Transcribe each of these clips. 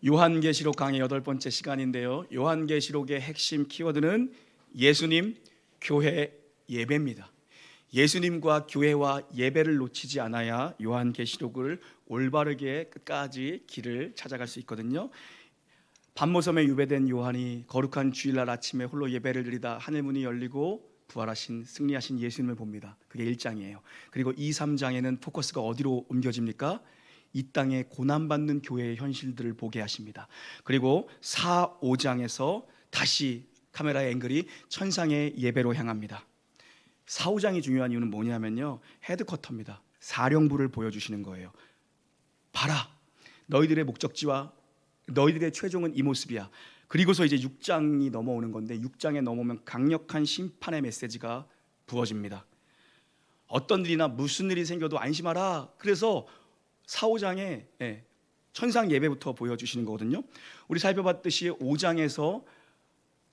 요한계시록 강의 8번째 시간인데요. 요한계시록의 핵심 키워드는 예수님, 교회, 예배입니다. 예수님과 교회와 예배를 놓치지 않아야 요한계시록을 올바르게 끝까지 길을 찾아갈 수 있거든요. 밤모섬에 유배된 요한이 거룩한 주일날 아침에 홀로 예배를 드리다 하늘문이 열리고 부활하신 승리하신 예수님을 봅니다. 그게 1장이에요. 그리고 2, 3장에는 포커스가 어디로 옮겨집니까? 이 땅에 고난받는 교회의 현실들을 보게 하십니다. 그리고 4, 5장에서 다시 카메라의 앵글이 천상의 예배로 향합니다. 4, 5장이 중요한 이유는 뭐냐면요, 헤드쿼터입니다. 사령부를 보여주시는 거예요. 봐라, 너희들의 목적지와 너희들의 최종은 이 모습이야. 그리고서 이제 6장이 넘어오는 건데, 6장에 넘어오면 강력한 심판의 메시지가 부어집니다. 어떤 일이나 무슨 일이 생겨도 안심하라. 그래서 4, 5장에 천상 예배부터 보여주시는 거거든요. 우리 살펴봤듯이 5장에서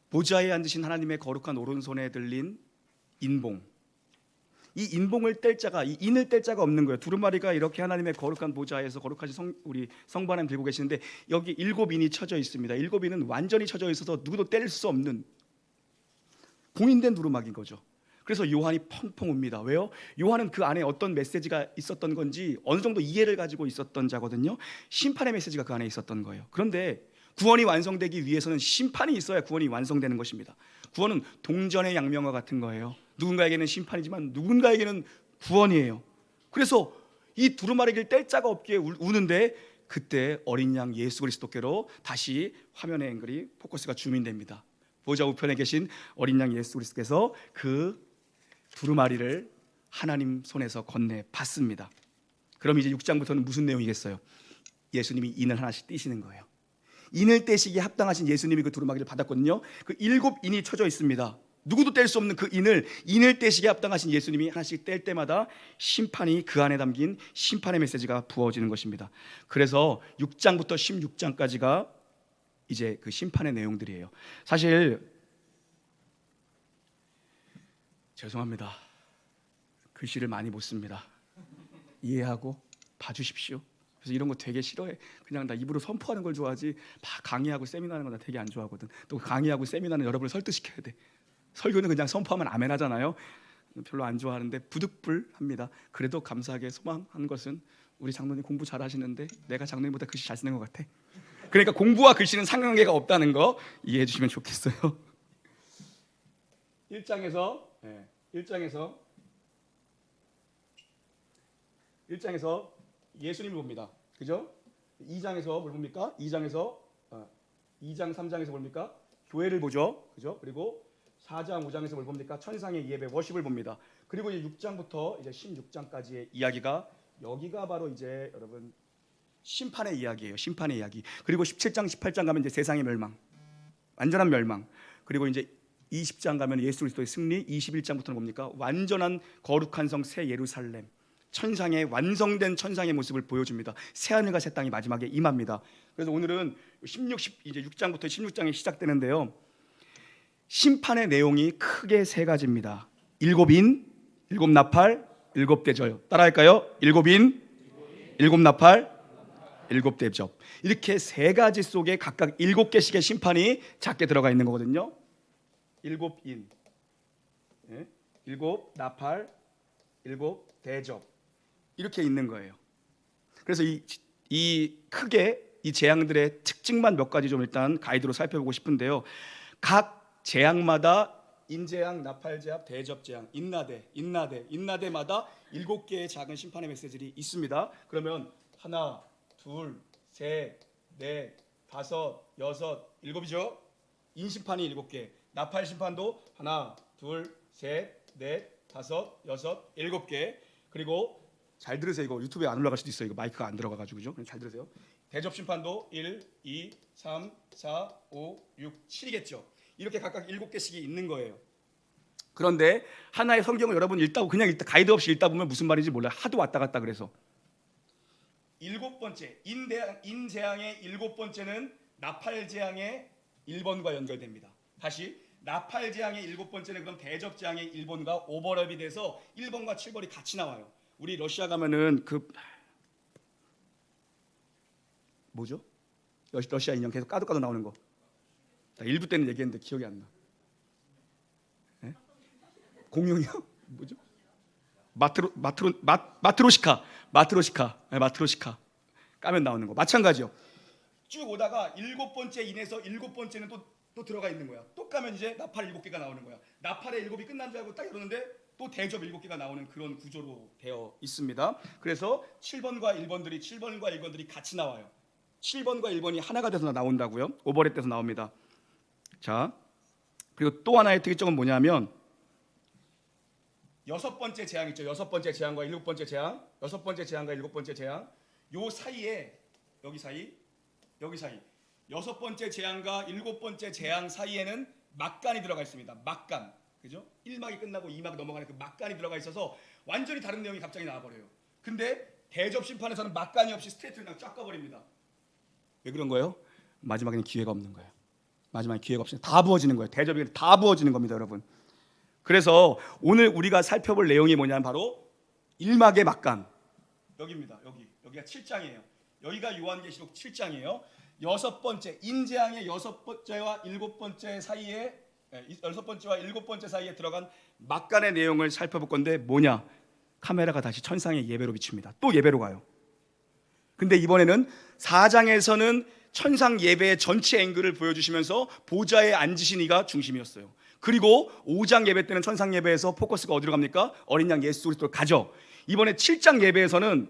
보좌에 앉으신 하나님의 거룩한 오른손에 들린 인봉, 이 인봉을 뗄 자가, 이 인을 뗄 자가 없는 거예요. 두루마리가 이렇게 하나님의 거룩한 보좌에서 거룩하신 우리 성바람 들고 계시는데, 여기 7인이 쳐져 있습니다. 7인은 완전히 쳐져 있어서 누구도 뗄 수 없는 봉인된 두루마기인 거죠. 그래서 요한이 펑펑 웁니다. 왜요? 요한은 그 안에 어떤 메시지가 있었던 건지 어느 정도 이해를 가지고 있었던 자거든요. 심판의 메시지가 그 안에 있었던 거예요. 그런데 구원이 완성되기 위해서는 심판이 있어야 구원이 완성되는 것입니다. 구원은 동전의 양면과 같은 거예요. 누군가에게는 심판이지만 누군가에게는 구원이에요. 그래서 이 두루마리를 뗄 자가 없기에 우는데, 그때 어린 양 예수 그리스도께로 다시 화면의 앵글이 포커스가 줌인됩니다. 보좌 우편에 계신 어린 양 예수 그리스도께서 그 두루마리를 하나님 손에서 건네 받습니다. 그럼 이제 6장부터는 무슨 내용이겠어요? 예수님이 인을 하나씩 떼시는 거예요. 인을 떼시기에 합당하신 예수님이 그 두루마기를 받았거든요. 그 7인이 쳐져 있습니다. 누구도 뗄 수 없는 그 인을 떼시기에 합당하신 예수님이 하나씩 뗄 때마다 심판이, 그 안에 담긴 심판의 메시지가 부어지는 것입니다. 그래서 6장부터 16장까지가 이제 그 심판의 내용들이에요. 사실 죄송합니다. 글씨를 많이 못 씁니다. 이해하고 봐주십시오. 그래서 이런 거 되게 싫어해. 그냥 나 입으로 선포하는 걸 좋아하지, 막 강의하고 세미나하는 거 나 되게 안 좋아하거든. 또 강의하고 세미나는 여러분을 설득시켜야 돼. 설교는 그냥 선포하면 아멘 하잖아요. 별로 안 좋아하는데 부득불합니다. 그래도 감사하게 소망하는 것은 우리 장로님 공부 잘하시는데 내가 장로님보다 글씨 잘 쓰는 것 같아. 그러니까 공부와 글씨는 상관관계가 없다는 거 이해해 주시면 좋겠어요. 1장에서 예수님을 봅니다. 그죠? 2장에서 뭘 봅니까? 2장, 3장에서 봅니까? 교회를 보죠. 그죠? 그리고 4장, 5장에서 뭘 봅니까? 천상의 예배, 워십을 봅니다. 그리고 이제 6장부터 이제 16장까지의 이야기가, 여기가 바로 이제 여러분 심판의 이야기예요. 심판의 이야기. 그리고 17장, 18장 가면 이제 세상의 멸망, 완전한 멸망. 그리고 이제 20장 가면 예수 그리스도의 승리. 21장부터는 뭡니까? 완전한 거룩한 성 새 예루살렘, 천상의 완성된 천상의 모습을 보여줍니다. 새 하늘과 새 땅이 마지막에 임합니다. 그래서 오늘은 이제 6장부터 16장이 시작되는데요. 심판의 내용이 크게 3가지입니다. 7인, 7나팔, 7대접. 따라할까요? 7인, 7나팔, 7대접. 이렇게 3가지 속에 각각 7개씩의 심판이 작게 들어가 있는 거거든요. 7인, 7나팔, 7대접, 이렇게 있는 거예요. 그래서 이 크게 이 재앙들의 특징만 몇 가지 좀 일단 가이드로 살펴보고 싶은데요. 각 재앙마다 인재앙, 나팔재앙, 대접재앙, 인나대마다 7개의 작은 심판의 메시지들이 있습니다. 그러면 하나, 둘, 셋, 넷, 다섯, 여섯, 7이죠. 인심판이 7개, 나팔 심판도 하나, 둘, 셋, 넷, 다섯, 여섯, 7개. 그리고 잘 들으세요. 이거 유튜브에 안 올라갈 수도 있어요. 이거 마이크가 안 들어가가지고. 그죠? 잘 들으세요. 대접 심판도 1, 2, 3, 4, 5, 6, 7이겠죠. 이렇게 각각 7개씩이 있는 거예요. 그런데 하나의 성경을 여러분 읽다 그냥 가이드 없이 읽다 보면 무슨 말인지 몰라요. 하도 왔다 갔다 그래서. 7번째 인재앙의 7번째는 나팔재앙의 1번과 연결됩니다. 다시 나팔재앙의 7번째는 그럼 대접재앙의 1번과 오버랩이 돼서 1번과 7번이 같이 나와요. 우리 러시아 가면은 그 뭐죠? 러시아 인형 계속 까도 나오는 거. 나 1부 때는 얘기했는데 기억이 안 나. 네? 공룡이요? 뭐죠? 마트로시카. 네, 마트로시카 까면 나오는 거 마찬가지요. 쭉 오다가 7번째 인에서 7번째는 또 들어가 있는 거야. 또 까면 이제 나팔 7개가 나오는 거야. 나팔의 7이 끝난 줄 알고 딱 열었는데 또 대접 7개가 나오는 그런 구조로 되어 있습니다. 그래서 7번과 1번들이 같이 나와요. 7번과 1번이 하나가 돼서 나온다고요. 오버랩돼서 나옵니다. 자, 그리고 또 하나의 특이점은 뭐냐면 6번째 재앙 있죠. 6번째 재앙과 7번째 재앙, 6번째 재앙과 7번째 재앙, 요 사이에 여기 사이 6번째 재앙과 7번째 재앙 사이에는 막간이 들어가 있습니다. 막간, 그죠? 1막이 끝나고 2막 넘어가는 그 막간이 들어가 있어서 완전히 다른 내용이 갑자기 나와버려요. 근데 대접 심판에서는 막간이 없이 스트레이트로 그냥 쫙 가버립니다. 왜 그런 거예요? 마지막에는 기회가 없는 거예요. 마지막에 기회가 없으면 다 부어지는 거예요. 대접이 다 부어지는 겁니다, 여러분. 그래서 오늘 우리가 살펴볼 내용이 뭐냐면 바로 1막의 막간. 여기입니다. 여기가 7장이에요. 여기가 요한계시록 7장이에요. 6번째 인재앙의 6번째와 7번째 사이에 6번째와 7번째 사이에 들어간 막간의 내용을 살펴볼 건데 뭐냐? 카메라가 다시 천상의 예배로 비칩니다. 또 예배로 가요. 근데 이번에는 4장에서는 천상 예배의 전체 앵글을 보여주시면서 보좌에 앉으신 이가 중심이었어요. 그리고 5장 예배 때는 천상 예배에서 포커스가 어디로 갑니까? 어린 양 예수 그리스도로 가죠. 이번에 7장 예배에서는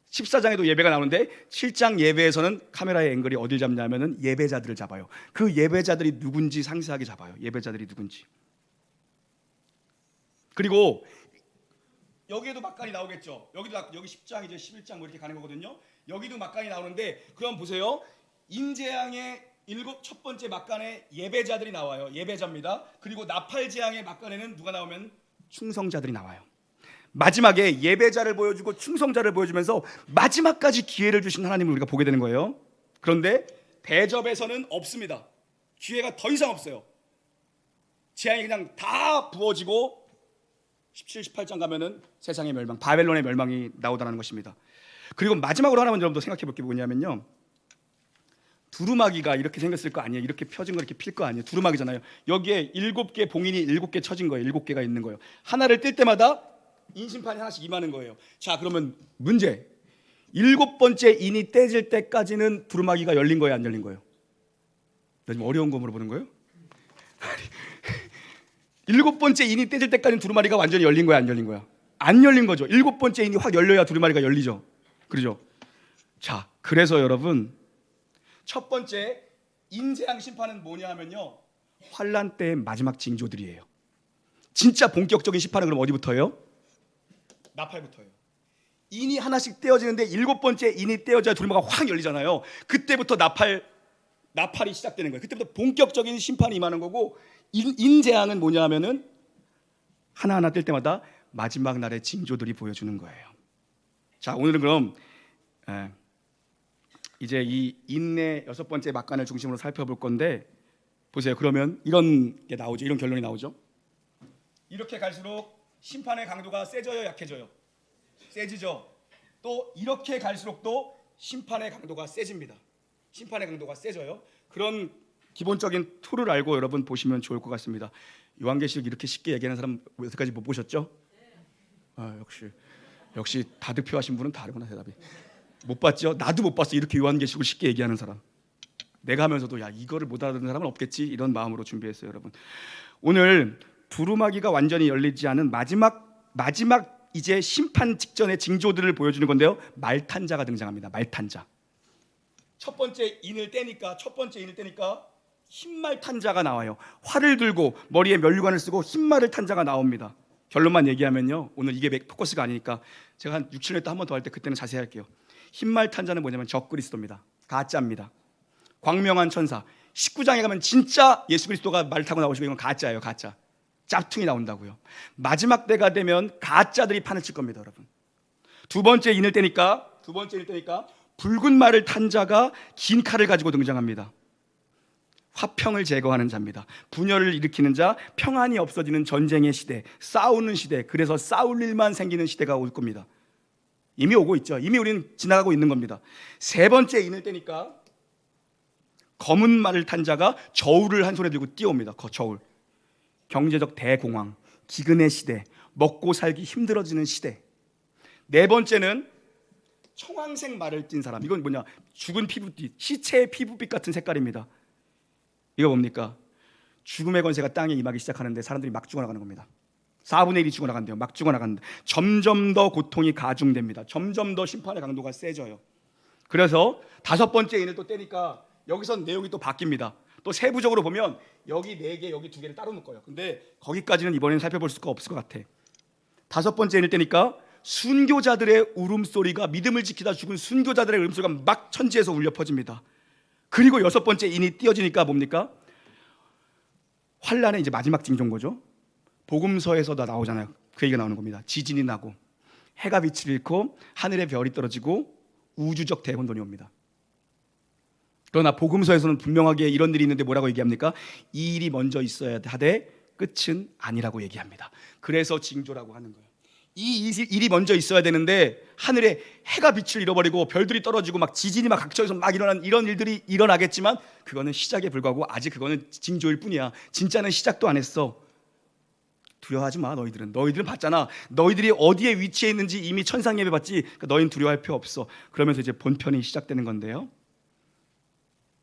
14장에도 예배가 나오는데 7장 예배에서는 카메라의 앵글이 어딜 잡냐면은 예배자들을 잡아요. 그 예배자들이 누군지 상세하게 잡아요. 예배자들이 누군지. 그리고 여기에도 막간이 나오겠죠. 여기 10장 이제 11장 뭐 이렇게 가는 거거든요. 여기도 막간이 나오는데 그럼 보세요. 인재앙의 첫 번째 막간에 예배자들이 나와요. 예배자입니다. 그리고 나팔재앙의 막간에는 누가 나오면 충성자들이 나와요. 마지막에 예배자를 보여주고 충성자를 보여주면서 마지막까지 기회를 주신 하나님을 우리가 보게 되는 거예요. 그런데 대접에서는 없습니다. 기회가 더 이상 없어요. 재앙이 그냥 다 부어지고 17, 18장 가면은 세상의 멸망, 바벨론의 멸망이 나오다는 것입니다. 그리고 마지막으로 하나만 여러분도 생각해 볼 게 뭐냐면요. 두루마기가 이렇게 생겼을 거 아니에요. 이렇게 펴진 거 이렇게 필 거 아니에요. 두루마기잖아요. 여기에 7개 봉인이 7개 쳐진 거예요. 7개가 있는 거예요. 하나를 뜰 때마다 인심판이 하나씩 임하는 거예요. 자, 그러면 문제. 7번째 인이 떼질 때까지는 두루마기가 열린 거예요, 안 열린 거예요? 나 지금 어려운 거 물어보는 거예요? 7번째 인이 떼질 때까지는 두루마리가 완전히 열린 거야, 안 열린 거야? 안 열린 거죠. 7번째 인이 확 열려야 두루마리가 열리죠. 그렇죠? 자, 그래서 여러분 첫 번째 인재앙 심판은 뭐냐 하면요, 환란 때의 마지막 징조들이에요. 진짜 본격적인 심판은 그럼 어디부터예요? 나팔부터예요. 인이 하나씩 떼어지는데 7번째 인이 떼어져야 두루마리가 확 열리잖아요. 그때부터 나팔이 시작되는 거예요. 그때부터 본격적인 심판이 임하는 거고, 인재앙은 뭐냐 하면은 하나하나 뗄 때마다 마지막 날의 징조들이 보여주는 거예요. 자, 오늘은 그럼 이제 이 인내 6번째 막간을 중심으로 살펴볼 건데, 보세요. 그러면 이런 게 나오죠. 이런 결론이 나오죠. 이렇게 갈수록 심판의 강도가 세져요, 약해져요? 세지죠. 또 이렇게 갈수록 또 심판의 강도가 세집니다. 심판의 강도가 세져요. 그런 기본적인 툴을 알고 여러분 보시면 좋을 것 같습니다. 요한계시록 이렇게 쉽게 얘기하는 사람 여태까지 못 보셨죠? 역시 다득표하신 분은 다르구나. 대답이 못 봤죠? 나도 못 봤어. 이렇게 요한계시록을 쉽게 얘기하는 사람. 내가 하면서도 야, 이거를 못 알아듣는 사람은 없겠지, 이런 마음으로 준비했어요. 여러분, 오늘 두루마기가 완전히 열리지 않은 마지막 이제 심판 직전의 징조들을 보여주는 건데요. 말탄자가 등장합니다. 말탄자. 첫 번째 인을 떼니까 흰말 탄자가 나와요. 활을 들고 머리에 면류관을 쓰고 흰말을 탄자가 나옵니다. 결론만 얘기하면요, 오늘 이게 포커스가 아니니까 제가 한 6, 7년 때 한 번 더 할 때 그때는 자세히 할게요. 흰말 탄자는 뭐냐면 적그리스도입니다. 가짜입니다. 광명한 천사. 19장에 가면 진짜 예수 그리스도가 말 타고 나오시고 이건 가짜예요. 가짜. 짭퉁이 나온다고요. 마지막 때가 되면 가짜들이 판을 칠 겁니다, 여러분. 두 번째 인을 떼니까 붉은 말을 탄 자가 긴 칼을 가지고 등장합니다. 화평을 제거하는 자입니다. 분열을 일으키는 자, 평안이 없어지는 전쟁의 시대, 싸우는 시대, 그래서 싸울 일만 생기는 시대가 올 겁니다. 이미 오고 있죠. 이미 우리는 지나가고 있는 겁니다. 세 번째 인을 떼니까 검은 말을 탄 자가 저울을 한 손에 들고 뛰어옵니다. 저울. 경제적 대공황, 기근의 시대, 먹고 살기 힘들어지는 시대. 네 번째는 청황색 말을 띤 사람. 이건 뭐냐? 죽은 피부빛, 시체의 피부빛 같은 색깔입니다. 이거 뭡니까? 죽음의 권세가 땅에 임하기 시작하는데 사람들이 막 죽어나가는 겁니다. 4분의 1이 죽어나간대요. 막 죽어나가는데 점점 더 고통이 가중됩니다. 점점 더 심판의 강도가 세져요. 그래서 다섯 번째 인을 또 떼니까 여기선 내용이 또 바뀝니다. 또 세부적으로 보면 여기 4개, 여기 2개를 따로 묶어요. 근데 거기까지는 이번에는 살펴볼 수가 없을 것 같아. 다섯 번째 인을 떼니까 순교자들의 울음소리가, 믿음을 지키다 죽은 순교자들의 울음소리가 막 천지에서 울려 퍼집니다. 그리고 여섯 번째 인이 띄어지니까 뭡니까? 환란의 이제 마지막 징조인 복음서에서 다 나오잖아요. 그 얘기가 나오는 겁니다. 지진이 나고 해가 빛을 잃고 하늘의 별이 떨어지고 우주적 대혼돈이 옵니다. 그러나 복음서에서는 분명하게 이런 일이 있는데 뭐라고 얘기합니까? 이 일이 먼저 있어야 하되 끝은 아니라고 얘기합니다. 그래서 징조라고 하는 거예요. 이 일이 먼저 있어야 되는데 하늘에 해가 빛을 잃어버리고 별들이 떨어지고 막 지진이 막 각처에서 막 일어나는 이런 일들이 일어나겠지만 그거는 시작에 불과하고 아직 그거는 징조일 뿐이야. 진짜는 시작도 안 했어. 두려워하지 마. 너희들은 봤잖아. 너희들이 어디에 위치해 있는지 이미 천상 예배 받지. 그러니까 너희는 두려워할 필요 없어. 그러면서 이제 본편이 시작되는 건데요.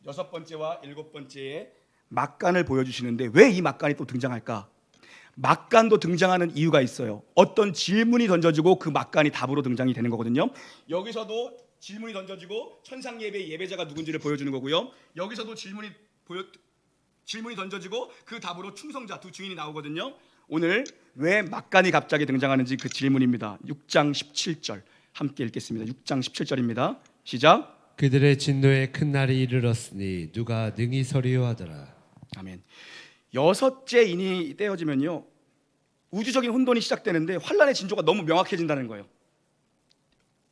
여섯 번째와 일곱 번째에 막간을 보여주시는데 왜 이 막간이 또 등장할까? 막간도 등장하는 이유가 있어요. 어떤 질문이 던져지고 그 막간이 답으로 등장이 되는 거거든요. 여기서도 질문이 던져지고 천상 예배 예배자가 누군지를 보여주는 거고요. 여기서도 질문이 던져지고 그 답으로 충성자 두 주인이 나오거든요. 오늘 왜 막간이 갑자기 등장하는지 그 질문입니다. 6장 17절 함께 읽겠습니다. 6장 17절입니다. 시작. 그들의 진노의 큰 날이 이르렀으니 누가 능히 서리요 하더라. 아멘. 여섯째 인이 떼어지면요 우주적인 혼돈이 시작되는데 환란의 징조가 너무 명확해진다는 거예요.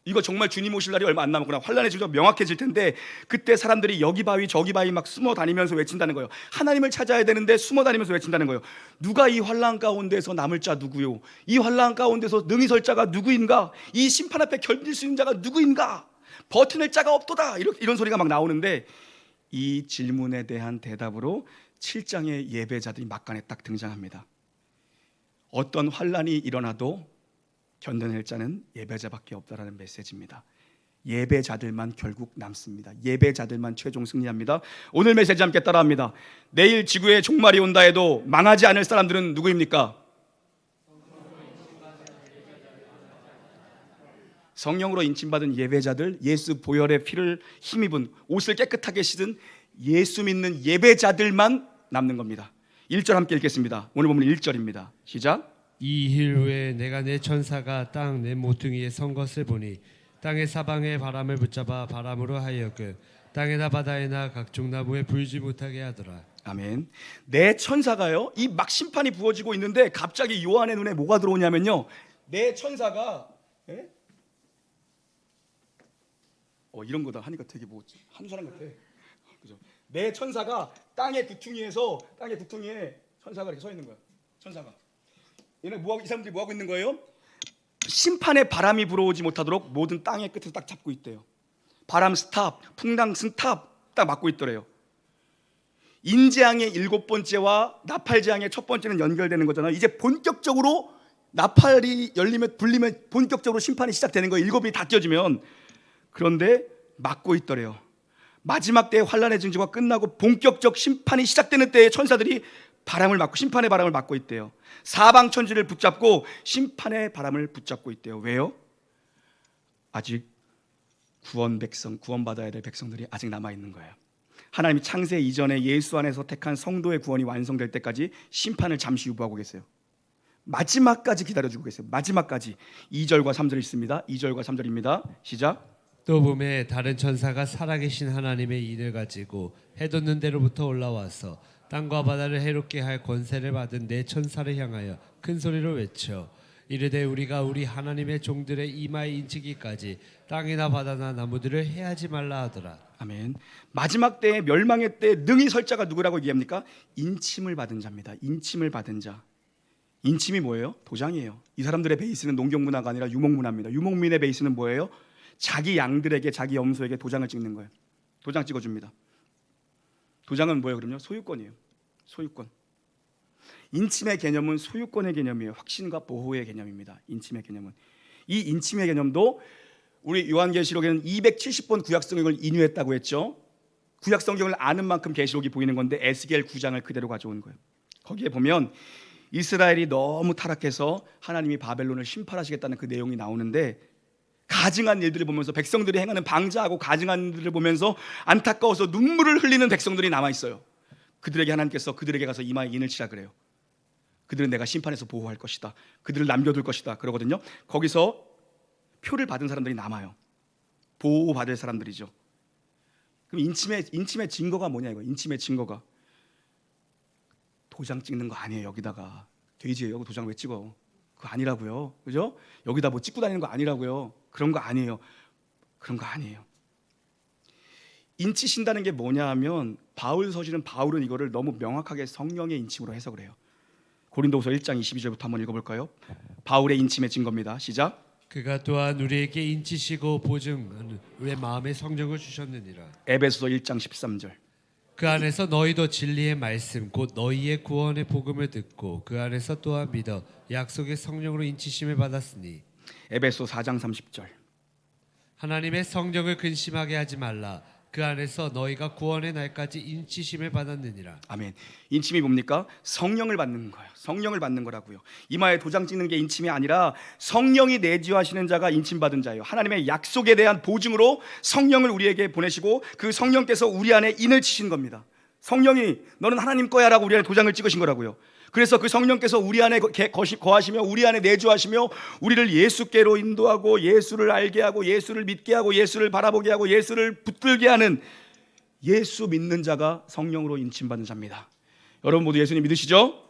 이거 정말 주님 오실 날이 얼마 안 남았구나. 환란의 징조가 명확해질 텐데 그때 사람들이 여기 바위 저기 바위 막 숨어 다니면서 외친다는 거예요. 하나님을 찾아야 되는데 숨어 다니면서 외친다는 거예요. 누가 이 환란 가운데서 남을 자 누구요? 이 환란 가운데서 능히 설 자가 누구인가? 이 심판 앞에 견딜 수 있는 자가 누구인가? 버텨낼 자가 없도다. 이런 소리가 막 나오는데 이 질문에 대한 대답으로 7장의 예배자들이 막간에 딱 등장합니다. 어떤 환란이 일어나도 견뎌낼 자는 예배자밖에 없다라는 메시지입니다. 예배자들만 결국 남습니다. 예배자들만 최종 승리합니다. 오늘 메시지 함께 따라합니다. 내일 지구에 종말이 온다 해도 망하지 않을 사람들은 누구입니까? 성령으로 인침받은 예배자들, 예수 보혈의 피를 힘입은 옷을 깨끗하게 씻은 예수 믿는 예배자들만 남는 겁니다. 1절 함께 읽겠습니다. 오늘 보면 1절입니다. 시작. 이 일 후에 내가 내 천사가 땅 내 모퉁이에 선 것을 보니 땅의 사방에 바람을 붙잡아 바람으로 하여금 땅에나 바다에나 각종 나무에 불지 못하게 하더라. 아멘. 내 천사가요 이 막 심판이 부어지고 있는데 갑자기 요한의 눈에 뭐가 들어오냐면요 내 천사가 이런 거다 하니까 되게 뭐 한 사람 같아. 그죠? 내 천사가 땅의 두퉁이에 천사가 이렇게 서 있는 거야. 천사가. 이 사람들이 뭐 하고 있는 거예요? 심판의 바람이 불어오지 못하도록 모든 땅의 끝에서 딱 잡고 있대요. 바람 스탑, 풍랑 스탑 딱 막고 있더래요. 인재앙의 7번째와 나팔재앙의 첫 번째는 연결되는 거잖아요. 이제 본격적으로 나팔이 불리면 본격적으로 심판이 시작되는 거예요. 7이 다 띄어지면. 그런데 막고 있더래요. 마지막 때의 환란의 징조가 끝나고 본격적 심판이 시작되는 때에 천사들이 심판의 바람을 막고 있대요. 사방 천지를 붙잡고 심판의 바람을 붙잡고 있대요. 왜요? 아직 구원받아야 될 백성들이 아직 남아 있는 거예요. 하나님이 창세 이전에 예수 안에서 택한 성도의 구원이 완성될 때까지 심판을 잠시 유보하고 계세요. 마지막까지 기다려주고 계세요. 마지막까지. 2절과 3절 있습니다. 2절과 3절입니다. 시작. 또 봄에 다른 천사가 살아계신 하나님의 인을 가지고 해돋는 데로부터 올라와서 땅과 바다를 해롭게 할 권세를 받은 내 천사를 향하여 큰 소리로 외쳐 이르되 우리가 우리 하나님의 종들의 이마에 인치기까지 땅이나 바다나 나무들을 해하지 말라 하더라. 아멘. 마지막 때의 멸망의 때 능히 설 자가 누구라고 얘기합니까? 인침을 받은 자입니다. 인침을 받은 자. 인침이 뭐예요? 도장이에요. 이 사람들의 베이스는 농경문화가 아니라 유목문화입니다. 유목민의 베이스는 뭐예요? 자기 양들에게 자기 염소에게 도장을 찍는 거예요. 도장 찍어줍니다. 도장은 뭐예요? 그럼요, 소유권이에요. 소유권. 인침의 개념은 소유권의 개념이에요. 확신과 보호의 개념입니다. 인침의 개념은. 이 인침의 개념도 우리 요한계시록에는 270번 구약성경을 인유했다고 했죠. 구약성경을 아는 만큼 계시록이 보이는 건데 에스겔 9장을 그대로 가져온 거예요. 거기에 보면 이스라엘이 너무 타락해서 하나님이 바벨론을 심판하시겠다는 그 내용이 나오는데, 가증한 일들을 보면서 백성들이 행하는 방자하고 가증한 일들을 보면서 안타까워서 눈물을 흘리는 백성들이 남아있어요. 그들에게 하나님께서 그들에게 가서 이마에 인을 치라 그래요. 그들은 내가 심판해서 보호할 것이다, 그들을 남겨둘 것이다 그러거든요. 거기서 표를 받은 사람들이 남아요. 보호받을 사람들이죠. 그럼 인침의 증거가 뭐냐 이거. 인침의 증거가 도장 찍는 거 아니에요. 여기다가 돼지예요. 도장 왜 찍어? 그거 아니라고요. 그죠? 여기다 뭐 찍고 다니는 거 아니라고요. 그런 거 아니에요. 그런 거 아니에요. 인치신다는 게 뭐냐 하면 바울은 이거를 너무 명확하게 성령의 인침으로 해석을 해요. 고린도후서 1장 22절부터 한번 읽어볼까요? 바울의 인침의 증거입니다. 시작. 그가 또한 우리에게 인치시고 보증하는 우리의 마음의 성령을 주셨느니라. 에베소서 1장 13절. 그 안에서 너희도 진리의 말씀 곧 너희의 구원의 복음을 듣고 그 안에서 또한 믿어 약속의 성령으로 인치심을 받았으니. 에베소 4장 30절. 하나님의 성령을 근심하게 하지 말라. 그 안에서 너희가 구원의 날까지 인치심을 받았느니라. 아멘. 인침이 뭡니까? 성령을 받는 거예요. 성령을 받는 거라고요. 이마에 도장 찍는 게 인침이 아니라 성령이 내주하시는 자가 인침받은 자예요. 하나님의 약속에 대한 보증으로 성령을 우리에게 보내시고 그 성령께서 우리 안에 인을 치신 겁니다. 성령이 너는 하나님 거야 라고 우리 안에 도장을 찍으신 거라고요. 그래서 그 성령께서 우리 안에 거하시며 우리 안에 내주하시며 우리를 예수께로 인도하고 예수를 알게 하고 예수를 믿게 하고 예수를 바라보게 하고 예수를 붙들게 하는, 예수 믿는 자가 성령으로 인침받은 자입니다. 여러분 모두 예수님 믿으시죠?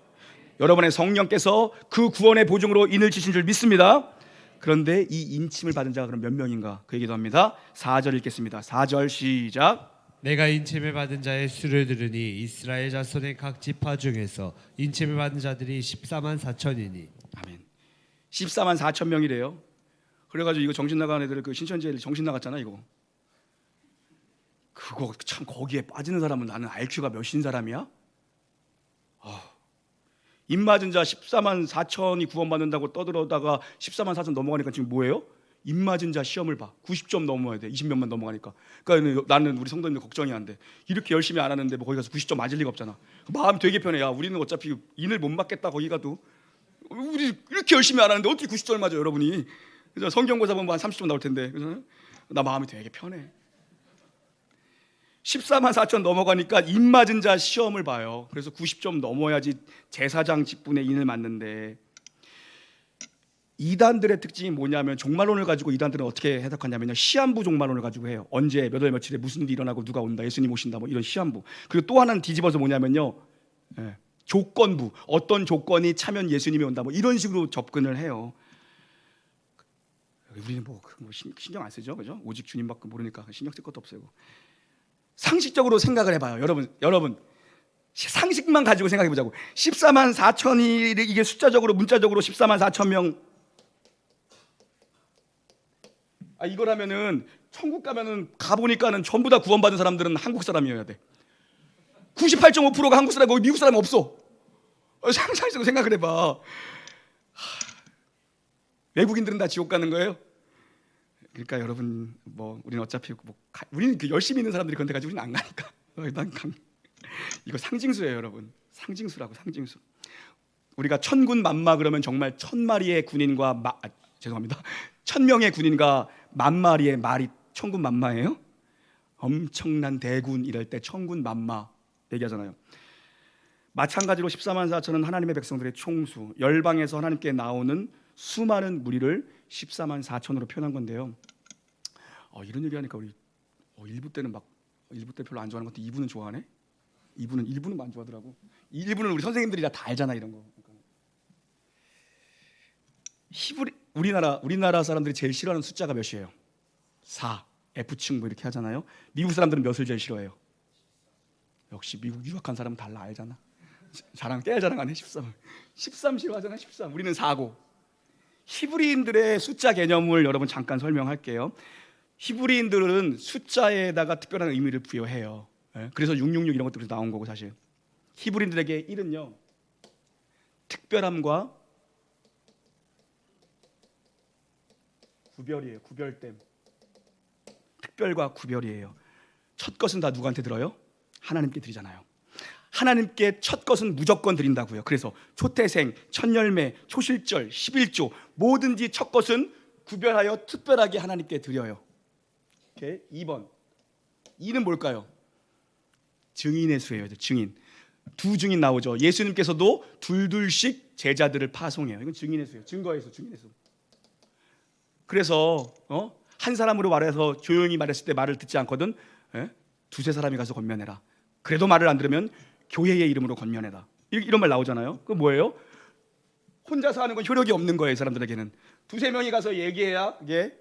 여러분의 성령께서 그 구원의 보증으로 인을 치신 줄 믿습니다. 그런데 이 인침을 받은 자가 그럼 몇 명인가? 그 얘기도 합니다. 4절 읽겠습니다. 4절 시작. 내가 인침을 받은 자의 수를 들으니 이스라엘 자손의 각 지파 중에서 인침을 받은 자들이 14만 4천이니. 아멘. 14만 4천 명이래요. 그래가지고 이거 정신 나간 애들, 그 신천지에 정신 나갔잖아 이거. 그거 참, 거기에 빠지는 사람은 나는 IQ가 몇인 사람이야? 입 맞은 자 14만 4천이 구원받는다고 떠들어다가 14만 4천 넘어가니까 지금 뭐예요? 입 맞은 자 시험을 봐. 90점 넘어야 돼. 20몇만 넘어가니까. 그러니까 나는 우리 성도님들 걱정이 안 돼. 이렇게 열심히 안 하는데 뭐 거기 가서 90점 맞을 리가 없잖아. 마음 되게 편해. 야, 우리는 어차피 인을 못 맞겠다 거기 가도. 우리 이렇게 열심히 안 하는데 어떻게 90점을 맞아요, 여러분이. 그래서 성경고사 보면 한 30점 나올 텐데. 그래서 나 마음이 되게 편해. 14만 4천 넘어가니까 입 맞은 자 시험을 봐요. 그래서 90점 넘어야지 제사장 직분의 인을 맞는데, 이단들의 특징이 뭐냐면 종말론을 가지고 이단들은 어떻게 해석하냐면요, 시한부 종말론을 가지고 해요. 언제 몇 월 며칠에 무슨 일이 일어나고 누가 온다, 예수님 오신다, 뭐 이런 시한부. 그리고 또 하나는 뒤집어서 뭐냐면요, 조건부, 어떤 조건이 차면 예수님이 온다, 뭐 이런 식으로 접근을 해요. 우리는 뭐 신경 안 쓰죠, 그죠? 오직 주님밖에 모르니까 신경 쓸 것도 없어요. 상식적으로 생각을 해봐요, 여러분. 상식만 가지고 생각해보자고. 14만 4천이 이게 숫자적으로 문자적으로 14만 4천 명. 이거라면은 천국 가면은 가보니까는 전부 다 구원받은 사람들은 한국 사람이어야 돼. 98.5%가 한국 사람이고 미국 사람 없어. 상식적으로 생각을 해봐. 외국인들은 다 지옥 가는 거예요? 그러니까 여러분, 뭐 우리는 어차피 우리는 그 열심히 있는 사람들이 건데 가지고 우리는 안 가니까. 이거 상징수예요, 여러분. 상징수라고, 상징수. 우리가 천군 만마 그러면 정말 1000마리의 군인과 1000명의 군인과 10,000마리의 말이 천군 만마예요? 엄청난 대군 이럴 때 천군 만마 얘기하잖아요. 마찬가지로 14만 4천은 하나님의 백성들의 총수, 열방에서 하나님께 나오는 수많은 무리를 14만 4천으로 표현한 건데요. 이런 얘기하니까 우리 1부 때는 막 1부 때 별로 안 좋아하는 것도 2부는 좋아하네. 1부는 안 좋아하더라고. 1부는 우리 선생님들이 다 알잖아 이런 거. 우리나라 사람들이 제일 싫어하는 숫자가 몇이에요? 4, F층 뭐 이렇게 하잖아요. 미국 사람들은 몇을 제일 싫어해요? 역시 미국 유학한 사람은 달라, 알잖아. 깨알 자랑 안 해. 13 싫어하잖아. 13. 우리는 4고. 히브리인들의 숫자 개념을 여러분 잠깐 설명할게요. 히브리인들은 숫자에다가 특별한 의미를 부여해요. 예, 그래서 666 이런 것들이 나온 거고 사실 히브리인들에게 1은요 특별함과 구별이에요. 구별됨. 특별과 구별이에요. 첫 것은 다 누구한테 들어요? 하나님께 드리잖아요. 하나님께 첫 것은 무조건 드린다고요. 그래서 초태생, 첫열매, 초실절, 11조 뭐든지 첫 것은 구별하여 특별하게 하나님께 드려요. 오케이? 2번. 2는 뭘까요? 증인의 수예요. 증인. 두 증인 나오죠. 예수님께서도 둘둘씩 제자들을 파송해요. 이건 증인의 수예요. 증거의 수, 증인의 수. 그래서 한 사람으로 말해서 조용히 말했을 때 말을 듣지 않거든. 두세 사람이 가서 건면해라. 그래도 말을 안 들으면 교회의 이름으로 건면해라. 이런 말 나오잖아요. 그 뭐예요? 혼자서 하는 건 효력이 없는 거예요. 사람들에게는 두세 명이 가서 얘기해야 그게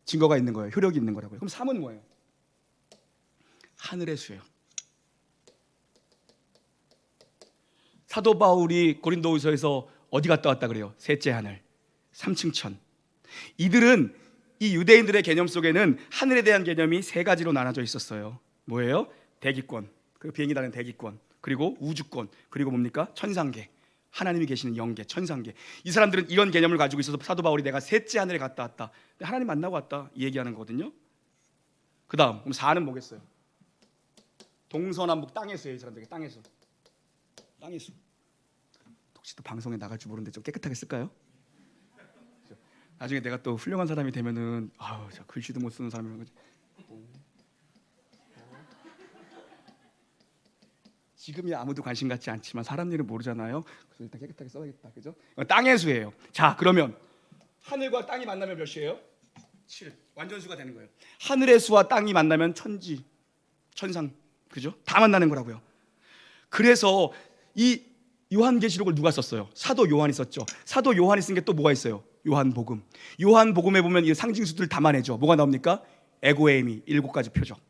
증거가 있는 거예요. 효력이 있는 거라고요. 그럼 3은 뭐예요? 하늘의 수예요. 사도 바울이 고린도후서에서 어디 갔다 왔다 그래요? 셋째 하늘, 3층 천. 이들은 이 유대인들의 개념 속에는 하늘에 대한 개념이 세 가지로 나눠져 있었어요. 뭐예요? 대기권, 그리고 비행기 타는 대기권, 그리고 우주권, 그리고 뭡니까? 천상계, 하나님이 계시는 영계, 천상계. 이 사람들은 이런 개념을 가지고 있어서 사도 바울이 내가 셋째 하늘에 갔다 왔다, 하나님 만나고 왔다 이 얘기하는 거거든요. 그 다음 그럼 4는 뭐겠어요? 동서남북 땅의 수예요. 이 사람들에게 땅의 수. 땅의 수. 혹시 또 방송에 나갈 줄 모르는데 좀 깨끗하게 쓸까요? 나중에 내가 또 훌륭한 사람이 되면은 저 글씨도 못 쓰는 사람이란 거지. 지금이 아무도 관심 갖지 않지만 사람 일은 모르잖아요. 그래서 일단 깨끗하게 써야겠다, 그죠? 땅의 수예요. 자, 그러면 하늘과 땅이 만나면 몇 수예요? 7. 완전수가 되는 거예요. 하늘의 수와 땅이 만나면 천지, 천상, 그죠? 다 만나는 거라고요. 그래서 이 요한계시록을 누가 썼어요? 사도 요한이 썼죠. 사도 요한이 쓴 게 또 뭐가 있어요? 요한복음. 요한복음에 보면 이 상징수들 담아내죠. 뭐가 나옵니까? 에고에이미 7가지 표적.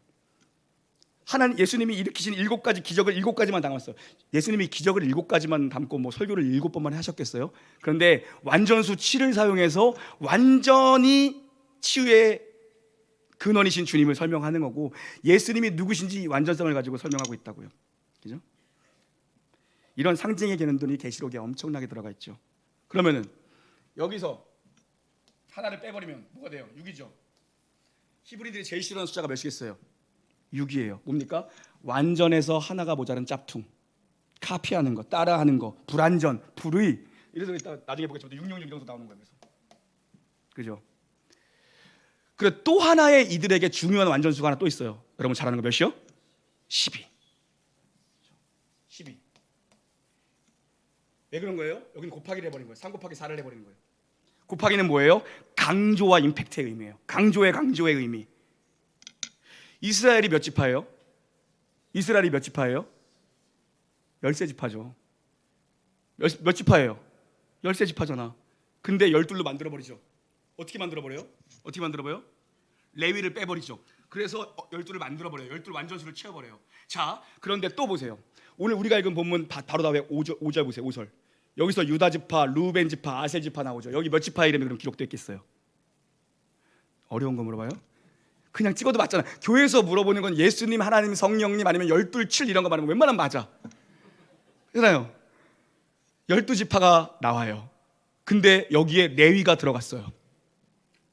하나님 예수님이 일으키신 7가지 기적을 7가지만 담았어요. 예수님이 기적을 7가지만 담고 뭐 설교를 7번만 하셨겠어요? 그런데 완전수 7을 사용해서 완전히 치유의 근원이신 주님을 설명하는 거고, 예수님이 누구신지 완전성을 가지고 설명하고 있다고요. 그죠? 이런 상징의 개념들이 계시록에 엄청나게 들어가 있죠. 그러면은 여기서 하나를 빼버리면 뭐가 돼요? 6이죠. 히브리들이 제일 싫어하는 숫자가 몇이겠어요? 6이에요. 뭡니까? 완전해서 하나가 모자른 짝퉁, 카피하는 거, 따라하는 거, 불완전, 불의. 이래서 이따 나중에 보겠지만 666 이런 거 나오는 거예요. 그죠? 그리고 또 하나의 이들에게 중요한 완전수가 하나 또 있어요. 여러분 잘 아는 거 몇이요? 12. 12. 왜 그런 거예요? 여기는 곱하기를 해버린 거예요. 3 곱하기 4를 해버리는 거예요. 곱하기는 뭐예요? 강조와 임팩트의 의미예요. 강조의 의미. 이스라엘이 몇 지파예요? 이스라엘이 몇 지파예요? 13지파죠. 몇 지파예요? 13지파잖아. 근데 12로 만들어버리죠. 어떻게 만들어버려요? 레위를 빼버리죠. 그래서 12를 만들어버려요. 12 완전수를 채워버려요. 자, 그런데 또 보세요. 오늘 우리가 읽은 본문 바로 다음에 5절 보세요. 5절. 여기서 유다 지파, 루벤 지파, 아셀 지파 나오죠. 여기 몇 지파 이름이 그럼 기록되어 있겠어요? 어려운 거 물어봐요? 그냥 찍어도 맞잖아. 교회에서 물어보는 건 예수님, 하나님, 성령님 아니면 12, 7 이런 거 말하면 웬만하면 맞아. 그렇잖아요. 12지파가 나와요. 근데 여기에 레위가 들어갔어요.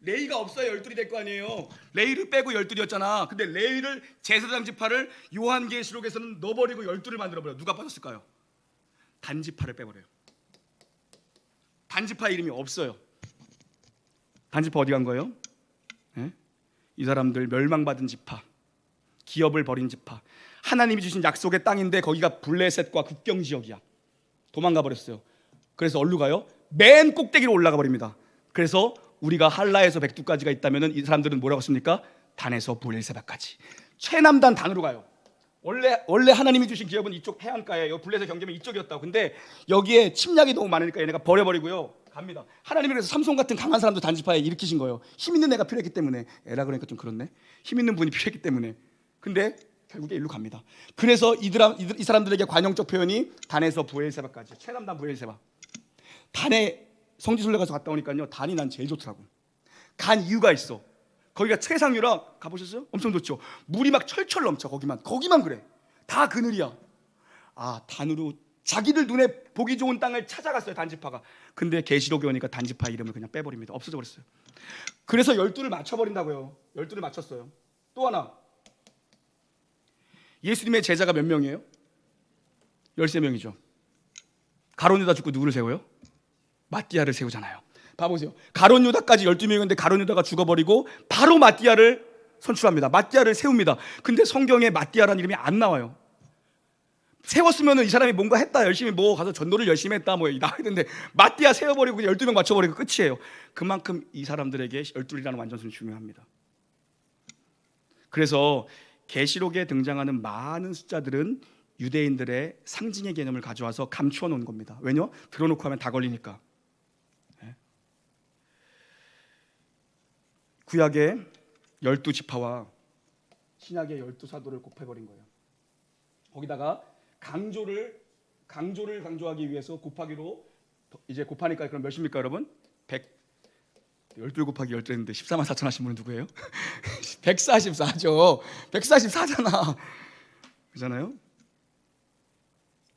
레위가 없어야 12이 될 거 아니에요. 레위를 빼고 12이었잖아. 근데 레위를 제사장 지파를 요한계시록에서는 넣어버리고 12를 만들어버려요. 누가 빠졌을까요? 단지파를 빼버려요. 단지파 이름이 없어요. 단지파 어디 간 거예요? 네? 이 사람들 멸망받은 지파, 기업을 버린 지파, 하나님이 주신 약속의 땅인데 거기가 블레셋과 국경 지역이야. 도망가 버렸어요. 그래서 어디로 가요? 맨 꼭대기로 올라가 버립니다. 그래서 우리가 할라에서 백두까지가 있다면 이 사람들은 뭐라고 했습니까? 단에서 브엘세바까지 최남단 단으로 가요. 원래 하나님이 주신 기업은 이쪽 해안가예요. 블레셋 경계면 이쪽이었다고. 근데 여기에 침략이 너무 많으니까 얘네가 버려버리고요. 갑니다. 하나님이 그래서 삼손 같은 강한 사람도 단지파에 일으키신 거예요. 힘 있는 애가 필요했기 때문에. 에라 그러니까 좀 그렇네. 힘 있는 분이 필요했기 때문에. 근데 결국에 일로 갑니다. 그래서 이 사람들에게 관용적 표현이 단에서 브엘세바까지, 최남단 브엘세바. 단에 성지순례 가서 갔다 오니까요, 단이 난 제일 좋더라고. 간 이유가 있어. 거기가 최상유라 가보셨어요? 엄청 좋죠. 물이 막 철철 넘쳐. 거기만 그래. 다 그늘이야. 아, 단으로 자기들 눈에 보기 좋은 땅을 찾아갔어요, 단지파가. 근데 계시록에 오니까 단지파 이름을 그냥 빼버립니다. 없어져 버렸어요. 그래서 12를 맞춰버린다고요. 12를 맞췄어요. 또 하나, 예수님의 제자가 몇 명이에요? 13명이죠. 가룟 유다 죽고 누구를 세워요? 마띠아를 세우잖아요. 봐보세요. 가룟 유다까지 12명인데 가룟 유다가 죽어버리고 바로 마띠아를 선출합니다. 마띠아를 세웁니다. 근데 성경에 마띠아라는 이름이 안 나와요. 세웠으면 이 사람이 뭔가 했다, 열심히 뭐 가서 전도를 열심히 했다 뭐 나와야 되는데 마띠아 세워버리고 그냥 12명 맞춰버리고 끝이에요. 그만큼 이 사람들에게 12이라는 완전수는 중요합니다. 그래서 계시록에 등장하는 많은 숫자들은 유대인들의 상징의 개념을 가져와서 감추어 놓은 겁니다. 왜냐? 들어놓고 하면 다 걸리니까. 구약의 12지파와 신약의 12사도를 곱해버린 거예요. 거기다가 강조를 강조하기 위해서 곱하기로 이제 곱하니까 그럼 몇입니까 여러분? 12 곱하기 12 했는데 14만 4천 하신 분은 누구예요? 144죠. 144잖아. 그렇잖아요?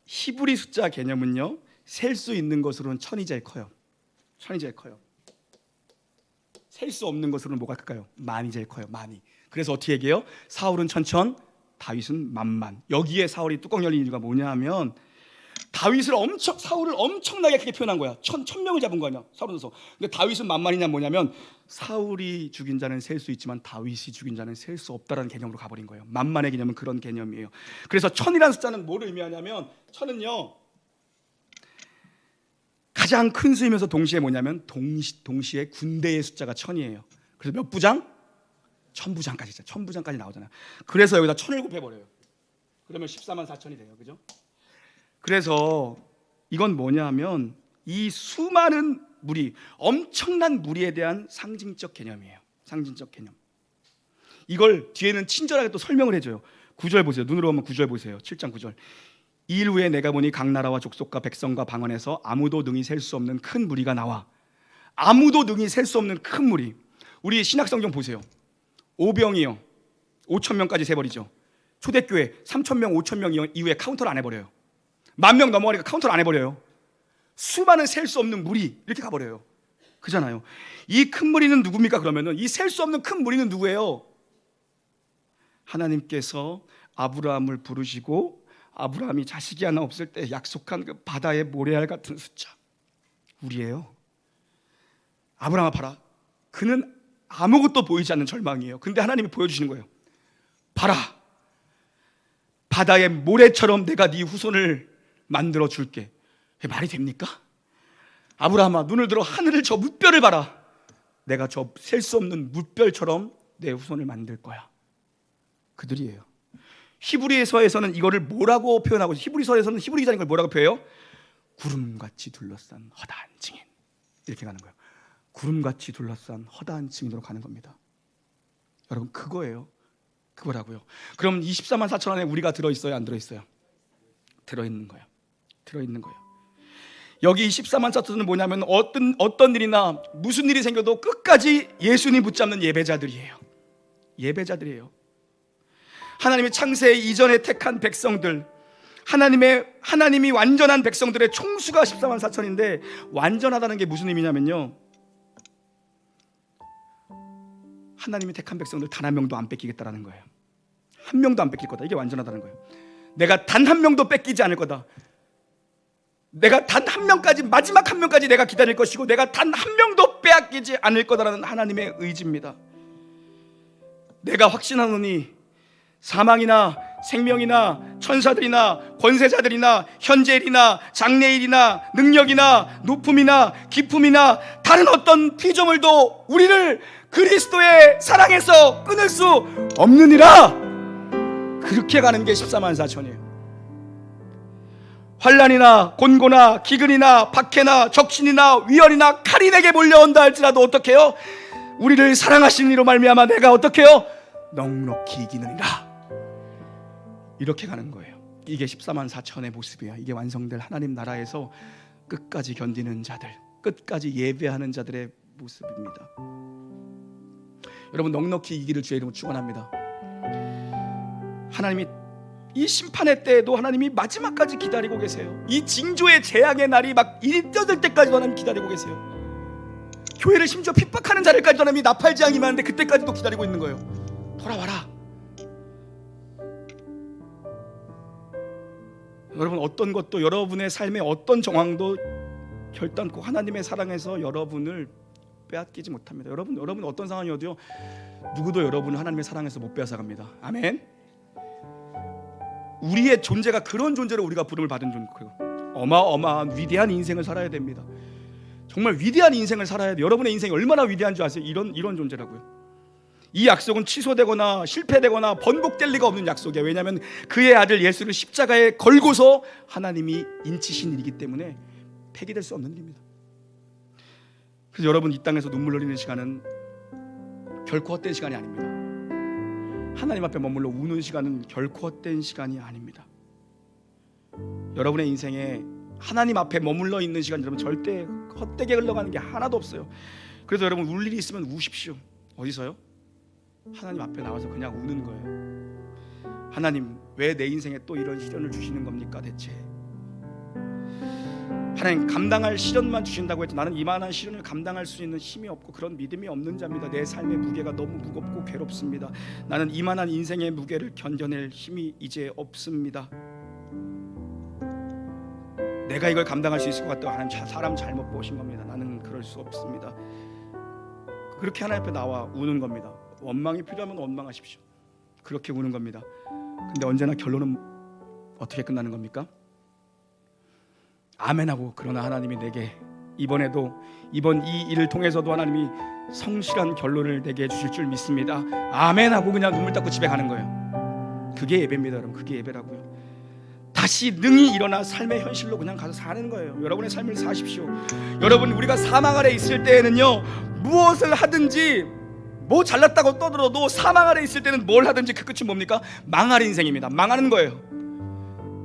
히브리 숫자 개념은요, 셀 수 있는 것으로는 1000이 제일 커요. 1000이 제일 커요. 셀 수 없는 것으로는 뭐가 클까요? 만이 제일 커요. 만이. 그래서 어떻게 얘기해요? 사울은 천천, 다윗은 만만. 여기에 사울이 뚜껑 열린 이유가 뭐냐 하면 사울을 엄청나게 크게 표현한 거야. 1000명을 잡은 거 아니야, 사울에서. 근데 다윗은 만만이냐 뭐냐면 사울이 죽인 자는 셀 수 있지만 다윗이 죽인 자는 셀 수 없다라는 개념으로 가버린 거예요. 만만의 개념은 그런 개념이에요. 그래서 1000이라는 숫자는 뭐를 의미하냐면 1000은요 가장 큰 수이면서 동시에 뭐냐면 동시에 군대의 숫자가 1000이에요. 그래서 몇 부장? 1000부장까지 있잖아요. 1000부장까지 나오잖아요. 그래서 여기다 1000을 곱해버려요. 그러면 14만 4천이 돼요. 그죠? 그래서 이건 뭐냐 하면 이 수많은 무리, 엄청난 무리에 대한 상징적 개념이에요. 상징적 개념. 이걸 뒤에는 친절하게 또 설명을 해줘요. 9절 보세요. 눈으로 보면 9절 보세요. 7장 9절. 이 일 후에 내가 보니 각 나라와 족속과 백성과 방언에서 아무도 능히 셀 수 없는 큰 무리가 나와. 아무도 능히 셀 수 없는 큰 무리. 우리 신약성경 보세요. 오병이요 5,000명까지 세버리죠. 초대교회 3,000명 5,000명 이후에 카운터를 안 해버려요. 10,000명 넘어가니까 카운터를 안 해버려요. 수많은 셀 수 없는 무리 이렇게 가버려요. 그잖아요. 이 큰 무리는 누굽니까? 그러면은 이 셀 수 없는 큰 무리는 누구예요? 하나님께서 아브라함을 부르시고 아브라함이 자식이 하나 없을 때 약속한 그 바다의 모래알 같은 숫자, 우리예요. 아브라함아 봐라. 그는 아무것도 보이지 않는 절망이에요. 근데 하나님이 보여주시는 거예요. 봐라, 바다의 모래처럼 내가 네 후손을 만들어 줄게. 말이 됩니까? 아브라함아, 눈을 들어 하늘을 저 물별을 봐라. 내가 저 셀 수 없는 물별처럼 내 후손을 만들 거야. 그들이에요. 히브리서에서는 이거를 뭐라고 표현하고, 히브리서에서는 히브리 기자는 이걸 뭐라고 표현해요? 구름같이 둘러싼 허다한 증인, 이렇게 가는 거예요. 구름같이 둘러싼 허다한 증인으로 가는 겁니다. 여러분, 그거예요. 그거라고요. 그럼 24만 4천 안에 우리가 들어있어요, 안 들어있어요? 들어있는 거예요. 들어있는 거예요. 여기 14만 4천은 뭐냐면 어떤 일이나 무슨 일이 생겨도 끝까지 예수님 붙잡는 예배자들이에요. 예배자들이에요. 하나님의 창세 이전에 택한 백성들, 하나님이 완전한 백성들의 총수가 14만 4천인데 완전하다는 게 무슨 의미냐면요, 하나님이 택한 백성들 단 한 명도 안 뺏기겠다라는 거예요. 한 명도 안 뺏길 거다. 이게 완전하다는 거예요. 내가 단 한 명도 뺏기지 않을 거다. 내가 단 한 명까지, 마지막 한 명까지 내가 기다릴 것이고 내가 단 한 명도 빼앗기지 않을 거다라는 하나님의 의지입니다. 내가 확신하노니 사망이나 생명이나 천사들이나 권세자들이나 현재일이나 장래일이나 능력이나 높음이나 깊음이나 다른 어떤 피조물도 우리를 그리스도의 사랑에서 끊을 수 없느니라. 그렇게 가는 게 14만 4천이에요. 환난이나 곤고나 기근이나 박해나 적신이나 위험이나 칼이 내게 몰려온다 할지라도 어떻게 해요? 우리를 사랑하시는 이로 말미암아 내가 어떻게 해요? 넉넉히 이기느니라. 이렇게 가는 거예요. 이게 14만 4천의 모습이야. 이게 완성될 하나님 나라에서 끝까지 견디는 자들, 끝까지 예배하는 자들의 모습입니다. 여러분 넉넉히 이기를 주의 이름으로 축원합니다. 하나님이 이 심판의 때에도 하나님이 마지막까지 기다리고 계세요. 이 징조의 재앙의 날이 막 이르떠들 때까지도 하나님 기다리고 계세요. 교회를 심지어 핍박하는 자들까지도 하나님이 나팔재앙이 임하는데 그때까지도 기다리고 있는 거예요. 돌아와라. 여러분 어떤 것도 여러분의 삶의 어떤 정황도 결단코 하나님의 사랑에서 여러분을 빼앗기지 못합니다. 여러분 어떤 상황이어도요, 누구도 여러분을 하나님의 사랑에서 못 빼앗아갑니다. 아멘. 우리의 존재가 그런 존재로 우리가 부름을 받은 존재고 어마어마한 위대한 인생을 살아야 됩니다. 정말 위대한 인생을 살아야 돼요. 여러분의 인생이 얼마나 위대한 줄 아세요? 이런 존재라고요. 이 약속은 취소되거나 실패되거나 번복될 리가 없는 약속이에요. 왜냐하면 그의 아들 예수를 십자가에 걸고서 하나님이 인치신 일이기 때문에 폐기될 수 없는 일입니다. 그래서 여러분 이 땅에서 눈물 흘리는 시간은 결코 헛된 시간이 아닙니다. 하나님 앞에 머물러 우는 시간은 결코 헛된 시간이 아닙니다. 여러분의 인생에 하나님 앞에 머물러 있는 시간 여러분 절대 헛되게 흘러가는 게 하나도 없어요. 그래서 여러분 울 일이 있으면 우십시오. 어디서요? 하나님 앞에 나와서 그냥 우는 거예요. 하나님 왜 내 인생에 또 이런 시련을 주시는 겁니까 대체? 하나님 감당할 시련만 주신다고 해도 나는 이만한 시련을 감당할 수 있는 힘이 없고 그런 믿음이 없는 자입니다. 내 삶의 무게가 너무 무겁고 괴롭습니다. 나는 이만한 인생의 무게를 견뎌낼 힘이 이제 없습니다. 내가 이걸 감당할 수 있을 것 같다고 하나님 사람 잘못 보신 겁니다. 나는 그럴 수 없습니다. 그렇게 하나님 앞에 나와 우는 겁니다. 원망이 필요하면 원망하십시오. 그렇게 우는 겁니다. 근데 언제나 결론은 어떻게 끝나는 겁니까? 아멘하고 그러나 하나님이 내게 이번 이 일을 통해서도 하나님이 성실한 결론을 내게 주실 줄 믿습니다. 아멘하고 그냥 눈물 닦고 집에 가는 거예요. 그게 예배입니다. 여러분 그게 예배라고요. 다시 능히 일어나 삶의 현실로 그냥 가서 사는 거예요. 여러분의 삶을 사십시오. 여러분 우리가 사망 아래 있을 때에는요, 무엇을 하든지 뭐 잘났다고 떠들어도 사망 아래 있을 때는 뭘 하든지 그 끝이 뭡니까? 망할 인생입니다. 망하는 거예요.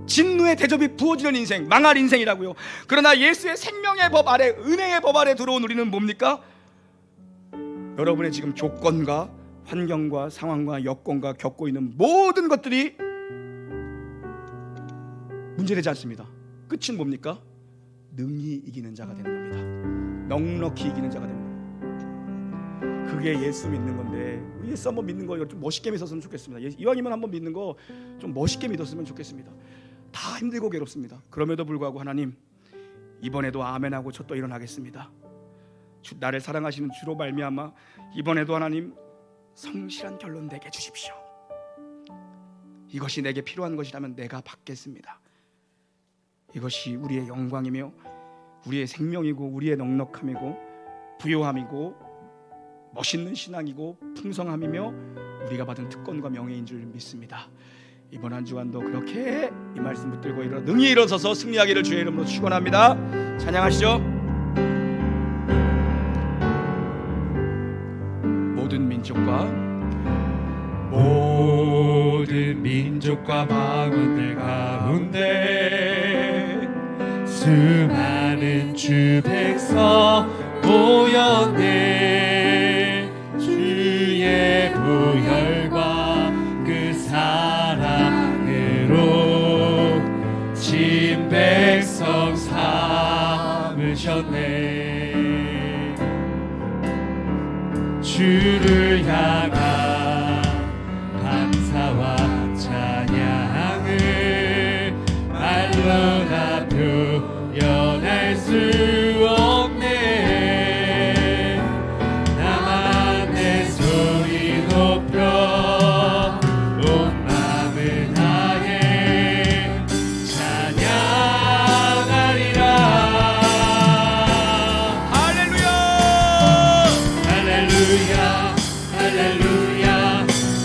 진노의 대접이 부어지는 인생, 망할 인생이라고요. 그러나 예수의 생명의 법 아래, 은혜의 법 아래 들어온 우리는 뭡니까? 여러분의 지금 조건과 환경과 상황과 여건과 겪고 있는 모든 것들이 문제되지 않습니다. 끝은 뭡니까? 능히 이기는 자가 되는 겁니다. 넉넉히 이기는 자가 되는 겁니다. 그게 예수 믿는 건데, 우리 예수 한번 믿는 거 좀 멋있게 믿었으면 좋겠습니다. 이왕이면 한번 믿는 거 좀 멋있게 믿었으면 좋겠습니다. 다 힘들고 괴롭습니다. 그럼에도 불구하고 하나님 이번에도 아멘하고 저 또 일어나겠습니다. 나를 사랑하시는 주로 말미암아 이번에도 하나님 성실한 결론 내게 주십시오. 이것이 내게 필요한 것이라면 내가 받겠습니다. 이것이 우리의 영광이며 우리의 생명이고 우리의 넉넉함이고 부요함이고 멋있는 신앙이고 풍성함이며 우리가 받은 특권과 명예인 줄 믿습니다. 이번 한 주간도 그렇게 이 말씀 붙들고 능히 일어서서 승리하기를 주의 이름으로 축원합니다. 찬양하시죠. 모든 민족과 방언들 가운데 수많은 주 백성 모였네. 주의 보혈과 그 사랑으로 진 백성 삼으셨네. 주를 향한 감사와 찬양을 말로 다 표현할 수 없네. 나만 내 소리 높여 온 마음을 다해 찬양하리라. 할렐루야 할렐루야 할렐루야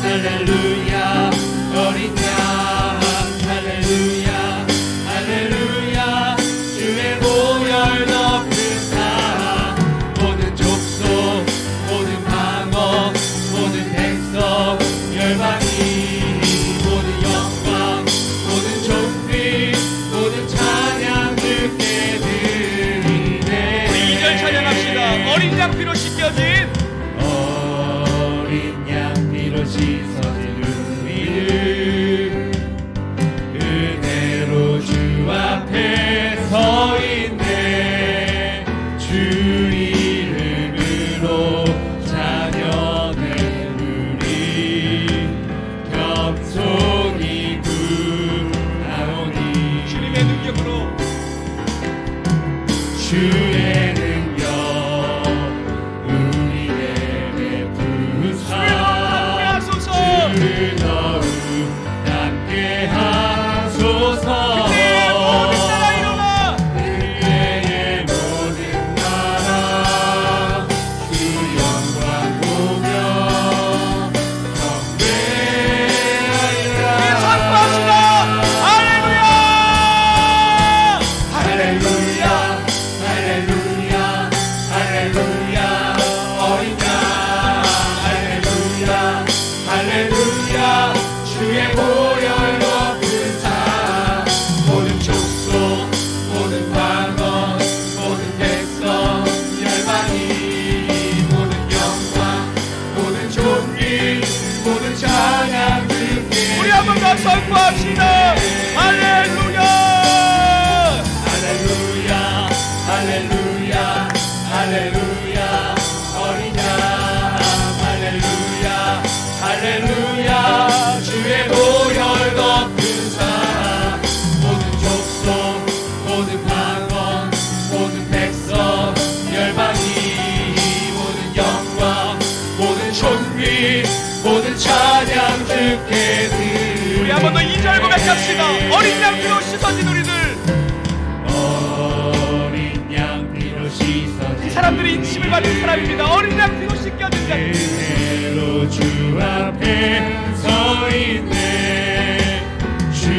할렐루야 어린 양 할렐루야 할렐루야 주의 보혈 높은 사랑 모든 족속 모든 방언 모든 백성 열방이 모든 영광 모든 존귀 모든 찬양 주께 드리네. 우리 2절 찬양합시다. 어린 양 피로 씻겨진 어린 의로움 함께 하소서. 그때의 모든 나라 주 영광 보며 경배하리라. 선포합시다. 할렐루야. 할렐루야 할렐루야 할렐루야 어린 양 할렐루야 할렐루야 주의 보혈 높은 자 모든 족속 모든 방언 모든 백성 열방이 모든 영광 모든 존귀 모든 찬양 주께 우리 한 번 더 선포합시다. 할렐루야. 할렐루야 할렐루야 할렐루야 어린 양 할렐루야 할렐루야 주의 보혈 덮은 사 모든 족속 모든 방언 모든 백성 열방이 모든 영광 모든 존귀 모든 찬양 주께 우리 한 번 더 2절 고백합시다. 어린 양 피로 씻어진 우리들. 어린 양 피로 씻어진 이 사람들이 인심을 받은 사람입니다. 어린 양 피로 씻겨진 자. 그대로 주 앞에 서 있네. 주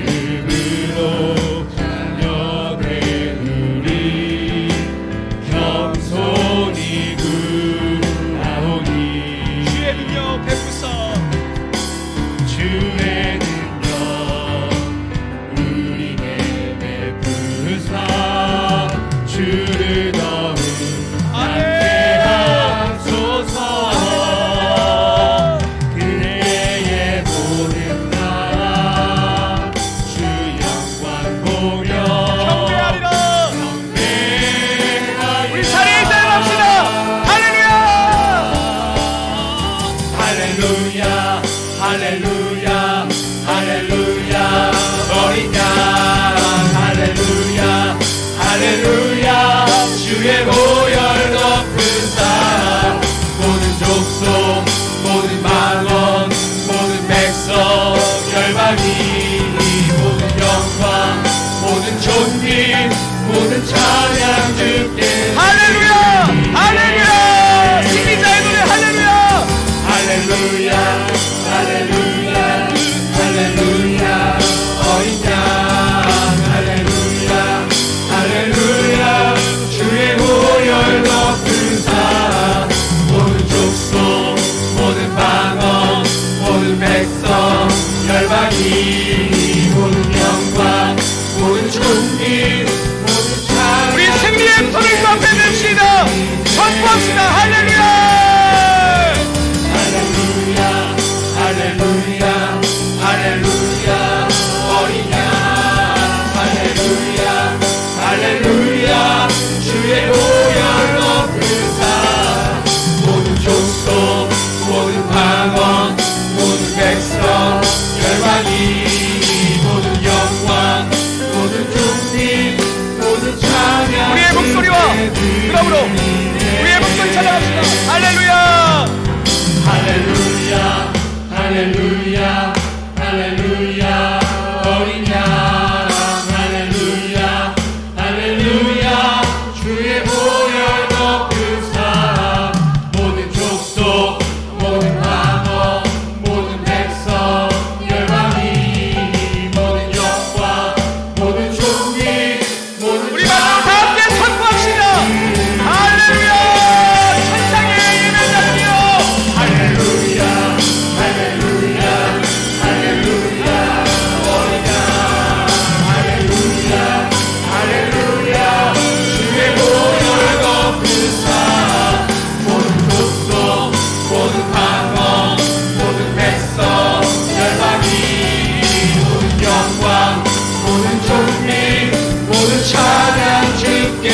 이름으로 자녀된 우리 겸손히 구하오니 주의 능력 베푸사. 주의 능력 우리에게 베푸사 주를 더욱 함께 하소서. 그대의 모든 나라 주 영광 보며 경배하리라. 경배하리라. 우리 자리에 일어납시다. 할렐루야. 할렐루야 할렐루야 할렐루야 어린 양 할렐루야 할렐루야 주의 보혈 덮은 사 모든 족속 모든 방언 모든 백성 열방이 모든 영광 모든 존귀 모든 찬양 주께 할렐루야. 할렐루야. 승리자의 노래 할렐루야. 할렐루야 할렐루야 할렐루야 어린 양 할렐루야 할렐루야 주의 보혈 덮은 사 모든 족속 모든 방언 모든 백성 열방이 모든 영광 모든 존귀 모든 찬양 우리 승리의 손을 앞에 듭시다. 선포합시다. 할렐루야. 할렐루야 할렐루야 할렐루야 어린 양 할렐루야 할렐루야 주의 보혈 높은 사 모든 족속 모든 방언 모든 백성 열방이 모든 영광 모든 존귀 모든 찬양 우리의 목소리와 그러므로 우리의 목소리 찬양합시다. 할렐루야. 할렐루야 할렐루야 할렐루야 어린 양 할렐루야 할렐루야 주의 보혈 덮은 사 모든 족속 모든 방언 모든 백성 열방이 모든 영광 모든 존귀 모든 우리 마지막 다 함께 선포합시다. 할렐루야. 천상의 예배자들이여. 할렐루야 할렐루야 할렐루야 어린 양 할렐루야 할렐루야 주의 보혈 덮은 사 모든 족속 모든 방언 모든 백성 열방이 모든 영광 모든 존귀 모든 찬양 주께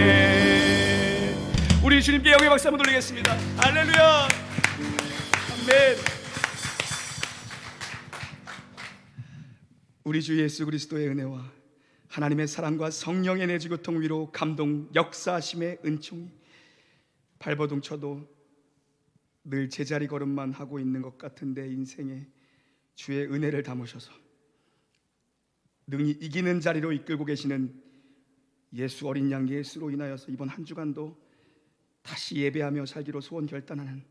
드리네. 우리 주님께 영광의 박수 한번 돌리겠습니다. 할렐루야. 아멘. 우리 주 예수 그리스도의 은혜와 하나님의 사랑과 성령의 내주교통 위로 감동 역사하심의 은총이 발버둥 쳐도 늘 제자리 걸음만 하고 있는 것 같은 내 인생에 주의 은혜를 담으셔서 능히 이기는 자리로 이끌고 계시는 예수 어린 양 예수로 인하여서 이번 한 주간도 다시 예배하며 살기로 소원 결단하는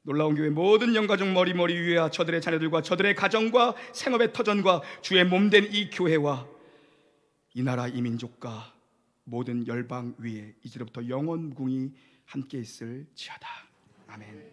놀라운 교회 모든 영가족 머리머리 위에와 저들의 자녀들과 저들의 가정과 생업의 터전과 주의 몸된 이 교회와 이 나라 이 민족과 모든 열방 위에 이제로부터 영원 무궁히 함께 있을지어다. 아멘.